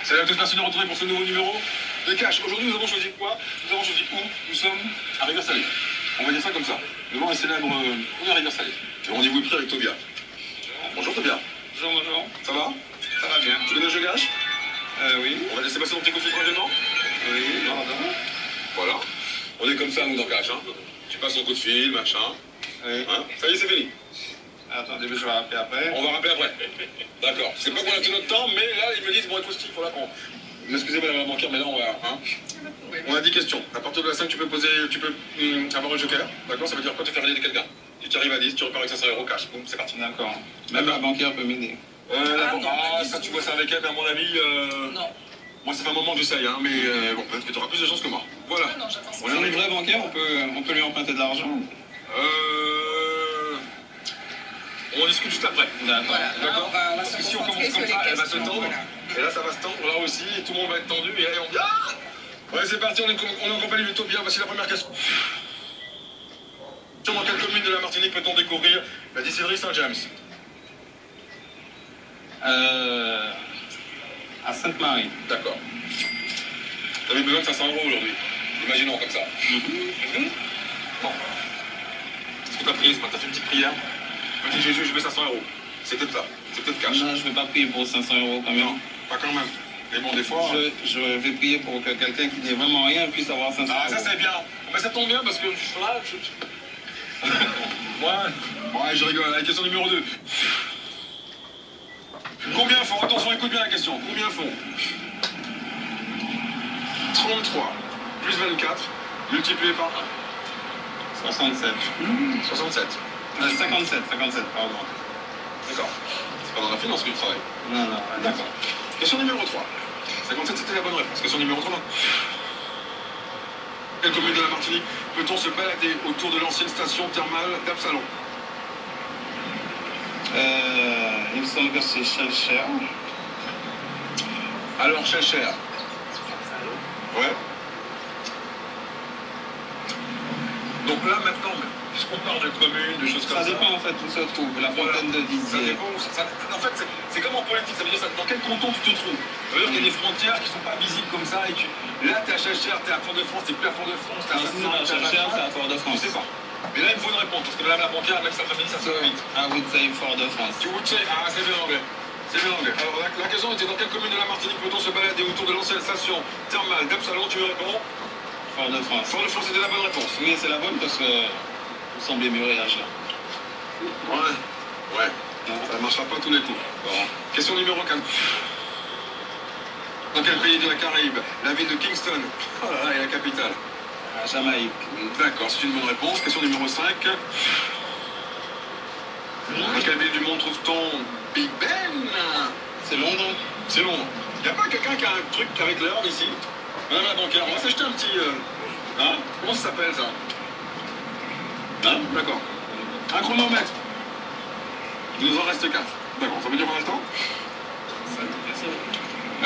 Salut à tous, merci de nous retrouver pour ce nouveau numéro de Cash. Aujourd'hui, nous avons choisi quoi? Nous avons choisi où? Nous sommes à Rivière-Salée. On va dire ça comme ça. Devant un célèbre... On est à Rivière-Salée. Le rendez-vous est pris avec Tobia. Bonjour Tobia. Bonjour, bonjour. Ça va? Ça va bien. Tu connais le jeu Cash? Oui. On va laisser passer ton petit coup de fil tranquillement? Oui, pardon. Voilà. On est comme ça, nous, dans Cash. Hein. Tu passes ton coup de fil, machin. Oui. Hein, ça y est, c'est fini. Attendez, je vais rappeler après. On va rappeler après. D'accord. C'est pas qu'on a tout notre temps, mais là, ils me disent, bon, écoute, il faut là qu'on... Excusez-moi, la banquière, mais là, on va... Hein. On a 10 questions. À partir de la 5, tu peux poser... Tu peux avoir un joker. D'accord? Ça veut dire quoi? Tu fais aider quelqu'un. Si tu arrives à 10, tu repars avec 500 € cash. Boum, c'est parti. D'accord. Même la banquière peut m'aider. Ça, tu vois ça avec elle, mais à mon avis... Non. Moi, ça fait un moment que j'essaye, hein, mais bon, peut-être que tu auras plus de chance que moi. Voilà. Ah non, j'attends ça. On est Une arrivé. vraie banquière, on peut lui emprunter de l'argent. On discute juste après. D'accord. Voilà, D'accord. on va Parce se que si on concentrer commence comme sur ça, les elle va se questions, tendre. voilà. Et là, ça va se tendre là aussi. Et tout le monde va être tendu. Et là, on dit ah. Ouais, c'est parti. On est en compagnie de Tobia. Voici la première question. Dans quelle commune de la Martinique peut-on découvrir la distillerie Saint-James? À Sainte-Marie. D'accord. Vous avez besoin de 500 € aujourd'hui. Imaginons comme ça. Bon. Est-ce que tu as prié ce matin? T'as fait une petite prière? Petit Jésus, je veux 500 €. C'est peut-être ça. C'est peut-être cash. Non, je ne vais pas prier pour 500 € quand même. Non, pas quand même. Mais bon, des fois... Je vais prier pour que quelqu'un qui n'est vraiment rien puisse avoir 500 €. Ah, ça c'est bien. Mais ça tombe bien parce que là, ouais, je rigole. La question numéro 2. Combien font? Attention, écoute bien la question. Combien font 33 plus 24 multiplié par 67. 1. 67. 57, pardon. D'accord. C'est pas dans la finance que tu travailles. Non. D'accord. Question numéro 3. 57, c'était la bonne réponse. Question numéro 3, non. Quelle commune de la Martinique peut-on se balader autour de l'ancienne station thermale d'Absalon? Il me semble que c'est Chelcher. Alors, Chelcher. Ouais. Donc là, maintenant, puisqu'on parle de communes, de choses comme Ça ça... dépend en fait où se trouve la fontaine de Ça Didier. dépend. En fait, c'est comme en politique. Ça veut dire dans quel canton tu te trouves. Ça veut dire qu'il y a des frontières qui ne sont pas visibles comme ça. Et là, tu es à Chelcher, tu es à Fort-de-France, tu n'es plus à Fort-de-France. Non, sinon, à Chelcher, c'est à Fort-de-France. Je sais pas. Mais là, il me faut une réponse. Parce que madame la banquière, avec sa famille, ça se fait vite. I would say Fort-de-France. Tu would say, ah, c'est bien anglais. C'est bien anglais. Alors, la question était dans quelle commune de la Martinique peut-on se balader autour de l'ancienne station thermale d'Absalon? Tu me réponds? Fort-de-France. Fort-de-France, c'était la bonne réponse. Oui, c'est la bonne parce que vous semblez mieux réagir. Ouais. Ça ne marchera pas tous les coups. Bon. Question numéro 4. Dans quel pays de la Caraïbe la ville de Kingston est la capitale? À Jamaïque. D'accord, c'est une bonne réponse. Question numéro 5. Dans quelle ville du monde trouve-t-on Big Ben? C'est Londres. C'est Londres. Y a pas quelqu'un qui a un truc avec l'heure ici? Madame la banquière, on va s'acheter un petit... Hein? Comment ça s'appelle ça? Hein? D'accord. Un chronomètre. Il nous en reste 4. D'accord, ça veut dire qu'on a le temps?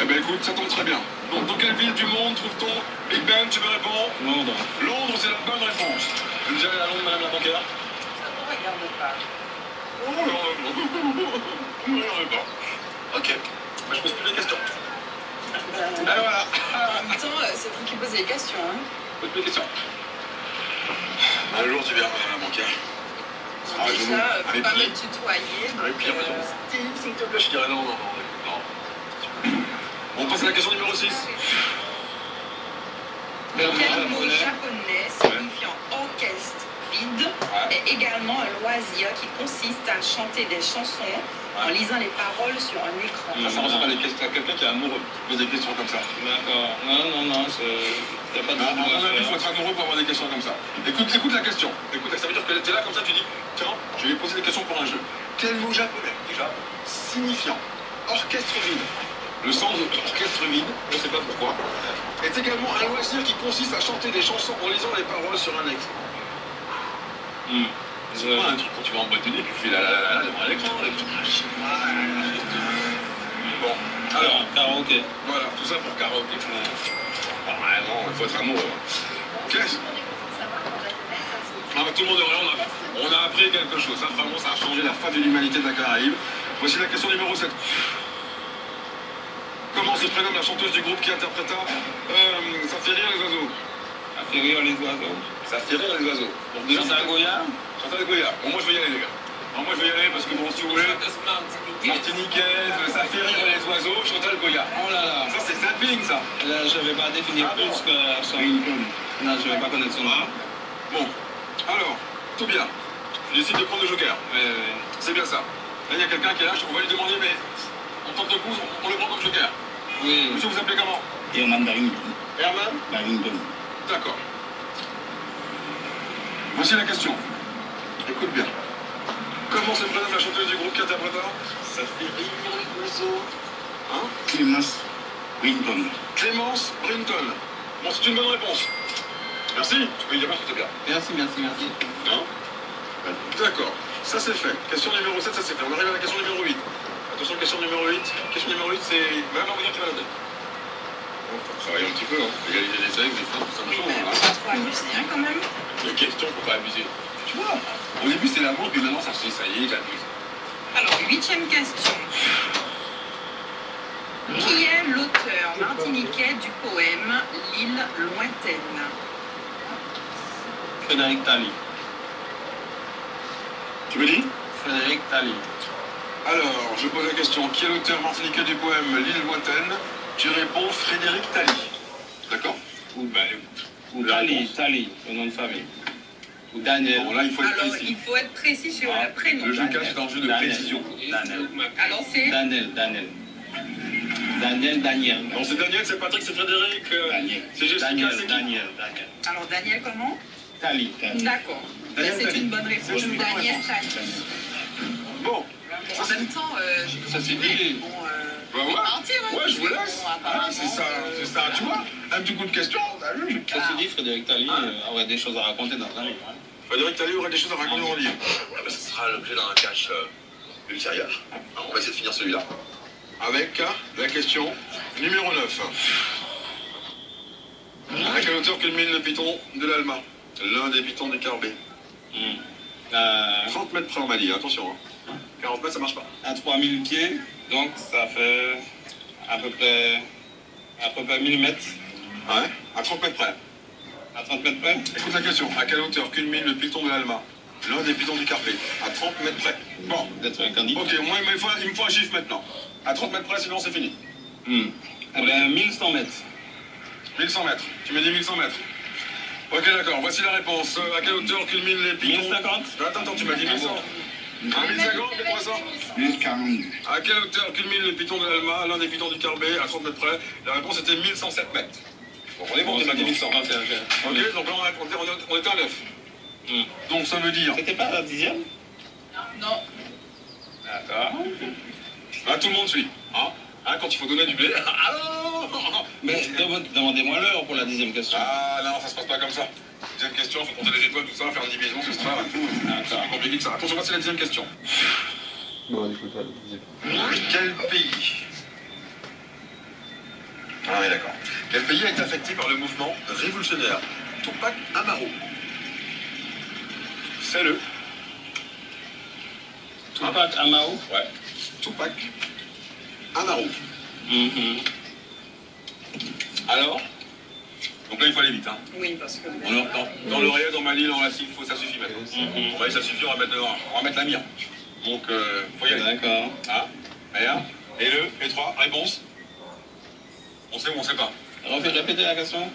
Eh ben écoute, ça tombe très bien. Donc dans quelle ville du monde trouve-t-on Big Ben? Tu me réponds? Londres. Londres, c'est la bonne réponse. Vous déjà allé à Londres, madame la banquière? Ça ne regarde pas. Oh non, non, pas. Ok. Bah, je pose plus de questions. Et voilà. En même temps, c'est vous qui posez les questions. Hein. Pose plus de questions. Un jour, tu verras, madame la banquière. Ah, je vous- Déjà, avec faut pas pied. me tutoyer. Avec Pierre, Steve, s'il te plaît, je dirais non. On passe à la question numéro 6. Quel mot Japonais. japonais signifiant orchestre vide est également un loisir qui consiste à chanter des chansons en lisant les paroles sur un écran. Ça ressemble à quelqu'un qui est amoureux, qui pose des questions comme ça. D'accord. Non, il n'y a pas de À mon problème. avis, il faut être amoureux pour avoir des questions comme ça. Écoute la question. Écoute, ça veut dire que tu es là comme ça, tu dis, tiens, je vais poser des questions pour un jeu. Quel mot japonais, déjà, signifiant orchestre vide? Le sens de orchestre vide, je ne sais pas pourquoi, est également un loisir qui consiste à chanter des chansons en lisant les paroles sur un écran. C'est pas un truc quand tu vas en boîte de nuit, tu fais la devant l'écran. Bon, alors, karaoké. voilà, tout ça pour karaoké. Vraiment, il faut être amoureux. Qu'est-ce? Ah, bah, tout le monde est vrai, on a appris quelque chose. Ça, vraiment, ça a changé la face de l'humanité de la Caraïbe. Voici la question numéro 7. Comment se prénomme la chanteuse du groupe qui interpréta Ça fait rire les oiseaux? Ça fait rire les oiseaux. Ça fait rire les oiseaux. Donc déjà, Chantal Goya. Chantal Goya. Bon, moi je vais y aller, les gars. Non, moi je vais y aller parce que bon, si vous voulez. Martiniquaise, ça fait rire les oiseaux, Chantal Goya. Oh là là. Ça, c'est zapping, ça. Là, je ne vais pas définir Ah plus bon. que son. Non, je ne vais pas connaître son nom. Bon, alors, tout bien. Je décide de prendre le joker. C'est bien ça. Là, il y a quelqu'un qui est là, on va lui demander, mais en tant que coup, on le prend comme joker. Oui. Monsieur, vous appelez comment? Herman Barrington. Herman? Barrington. D'accord. Voici la question. Écoute bien. Comment se prénomme la chanteuse du groupe qui interpréta Ça fait rire les oiseaux? Hein? Clémence Barrington. Clémence Brinton. Bon, c'est une bonne réponse. Merci. Tu peux y dire pas que c'était bien. Merci, merci, merci. Non? D'accord. Ça, c'est fait. Question numéro 7, ça c'est fait. On arrive à la question numéro 8. Attention, question numéro 8. Question numéro 8, c'est... Madame Lambert qui va la donner. Bon, faut travailler un petit peu, hein. Égaliser les sexes, des femmes, ça me Oui, change, mais hein. pas trop amusé, hein, quand même. Les questions, faut pas abuser. Tu vois, au début c'était l'amour, puis maintenant ça y est, j'abuse. Alors, 8e question. Qui est l'auteur martiniquais du poème L'île lointaine? Frédéric Tally. Tu me dis? Frédéric Tally. Alors, je pose la question. Qui est l'auteur martiniquais du poème L'île lointaine? Tu réponds Frédéric Tally. D'accord? Ou La Tally, réponse. Tally, le nom de famille. Ou Daniel. Bon, là, il faut être Alors, précis. il faut être précis sur le prénom. Le jeu cache est un jeu de précision. Daniel. Alors, c'est... Daniel. Non, c'est Daniel, c'est Patrick, c'est Frédéric. Daniel. C'est Jessica, c'est qui? Daniel. Alors, Daniel, comment? Tally. D'accord. Mais Daniel c'est Tally. une bonne réponse. C'est une bonne Daniel réponse. Tally. Bon, En même temps, je Ça, c'est dit. Bon, bah ouais. partir, hein. Ouais, je vous laisse. Bon, Ah, c'est ça, tu vois. Un petit coup de question, t'as vu? Ceci dit, Frédéric Tally aurait des choses à raconter dans un livre. Frédéric Tally aurait des choses à raconter dans le livre. Ah, bah, ça sera l'objet d'un cache ultérieur. Alors, on va essayer de finir celui-là. Avec la question numéro 9. À quel hauteur culmine le piton de l'Alma? L'un des pitons du Carbet. 30 mètres près, on m'a dit, attention. Hein. 40 mètres, ça marche pas. À 3000 pieds, donc ça fait à peu près 1000 mètres. Ouais, à 30 mètres près. À 30 mètres près. Écoute la question. À quelle hauteur culmine le piton de l'Alma? L'un des pitons du Carpet. À 30 mètres près. Bon. D'être un candidat. Ok, moi, il me faut un chiffre maintenant. À 30 mètres près, sinon c'est fini. Eh bien, 1100 mètres. 1100 mètres. Tu me dis 1100 mètres. Ok, d'accord. Voici la réponse. À quelle hauteur culmine les pitons? 1050. Attends, tu m'as dit 1100. À 1050, 1300. 1042. À quelle hauteur culmine le piton de l'Alma? L'un des pitons du Carbet, à 30 mètres près. La réponse était 1107 mètres. Bon, on est bon, tu m'as dit 1100. Ok. Ok, donc là, on était à 9. Donc ça veut dire... C'était pas la 10e? Non. D'accord. Ah, tout le monde suit. Hein, quand il faut donner du blé. Alors Mais demandez-moi l'heure pour la 10e question. Ah non, ça se passe pas comme ça. Deuxième question, il faut compter les étoiles, tout ça, faire une division, ce sera tout. C'est plus compliqué que ça. Attention, voici la deuxième question. Bon, écoute, Quel pays Ah oui, d'accord. Quel pays a été affecté par le mouvement révolutionnaire Tupac Amaru? C'est le... Tupac Amaru. Ouais. Tupac Amaru. Alors? Donc là, il faut aller vite, hein. Oui, parce que... Dans l'oreillette, dans ma ligne, dans la cible, ça suffit maintenant. Ouais, ça suffit, on va mettre la mire. Donc, faut y aller. D'accord. Ah, et 1, et 2, et 3, réponse. On sait ou on sait pas. Répétez la question.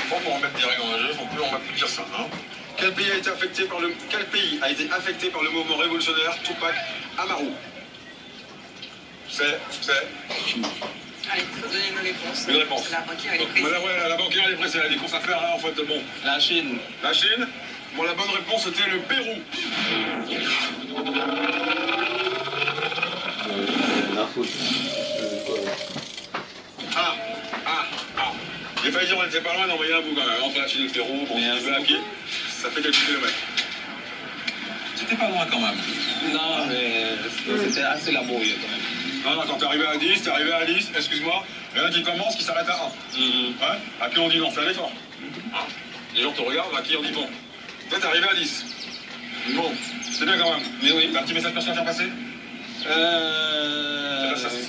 Faut qu'on remette des règles dans le jeu, on va plus dire ça, hein. Quel pays a été affecté par le mouvement révolutionnaire Tupac Amaru? C'est... Allez, il faut donner une réponse. Une réponse. La banquière, elle est Donc, pressée. la banquière, elle est pressée, elle a des courses à faire, là, en fait, bon. La Chine. La Chine? Bon, la bonne réponse, c'était le Pérou. La faute. J'ai failli dire on était pas loin d'envoyer un bout quand même, entre la Chine et le Pérou, bon, Mais si tu veux à pied, ça fait quelques kilomètres. C'était pas loin quand même. Non, mais c'était assez laborieux quand même. Non, quand t'es arrivé à 10, excuse-moi, il y en a qui commencent, qui s'arrêtent à 1. Ouais, à qui on dit non, fais un effort. Les gens te regardent, à qui on dit bon. Toi, t'es arrivé à 10. Bon, c'est bien quand même. Mais oui. T'as un petit message personnel à faire passer? C'est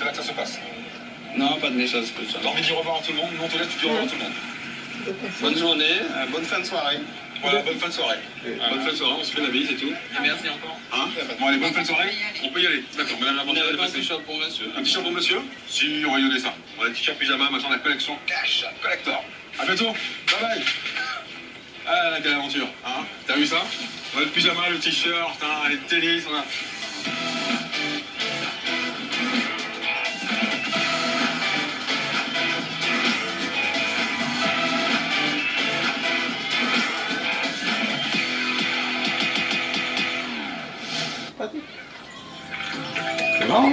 là que ça se passe. Non, pas de message spécial. T'as envie de dire au revoir à tout le monde? Nous on te laisse, tu dis au revoir à tout le monde. Bonne journée, bonne fin de soirée. Voilà, bonne fin de soirée. Bonne fin de soirée, on se fait la bise et tout. Et merci encore. Hein? Bon allez, bonne fin de soirée. On peut y aller. D'accord, madame la On banquière, elle est avait un passée. t-shirt pour monsieur. Un t-shirt pour monsieur? Si, on va y donner ça. On a un t-shirt pyjama, maintenant la collection cash collector. A bientôt. Bye bye. Ah, quelle aventure. Hein? T'as vu ça? On a le pyjama, le t-shirt, hein, les tennis, on a... C'est marrant.